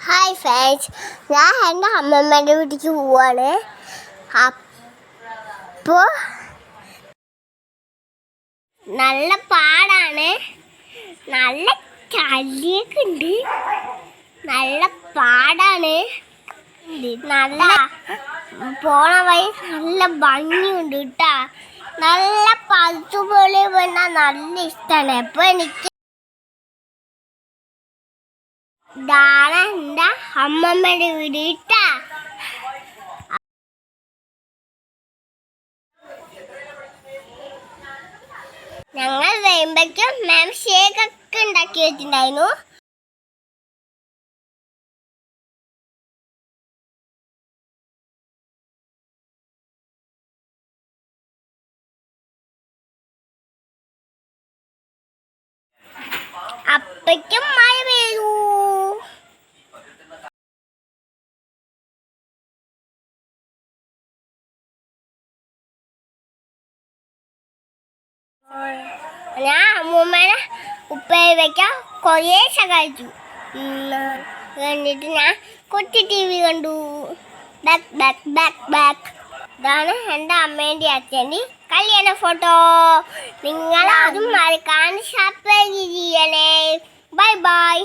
Hi friends, ഞാൻ എൻ്റെ അമ്മമ്മേൻ്റെ വീട്ടിലേക്ക് പോവാണ്. അപ്പോൾ നല്ല പാടാണ്, നല്ല ചളിയൊക്കെ ഉണ്ട്, നല്ല പാടാണ്. നല്ല പോണ വഴി നല്ല ഭംഗിയുണ്ട് കേട്ടോ. നല്ല പതുപോലെ വന്നാൽ നല്ല ഇഷ്ടമാണ്. അപ്പോൾ എനിക്ക് ഇതാണ് എൻ്റെ അമ്മമ്മയുടെ വീട് കേട്ടാ. ഞങ്ങൾ വരുമ്പോഴേക്കും മാം ഷേക്കൊക്കെ ഉണ്ടാക്കി വെച്ചിട്ടുണ്ടായിരുന്നു. അപ്പയ്ക്കും മഴ പെയ്തു. ഞാൻ അമ്മൂമ്മേനെ ഉപ്പേരി വയ്ക്കാൻ കുറേ സഹായിച്ചു. എന്നിട്ട് ഞാൻ കൊച്ചു TV കണ്ടു. Back back back back. ഇതാണ് എൻ്റെ അമ്മേൻ്റെ അച്ഛൻ്റെ കല്യാണ ഫോട്ടോ. നിങ്ങൾ അതും മറക്കാണ്ട് സബ്സ്ക്രൈബ് ചെയ്യണേ. Bye bye.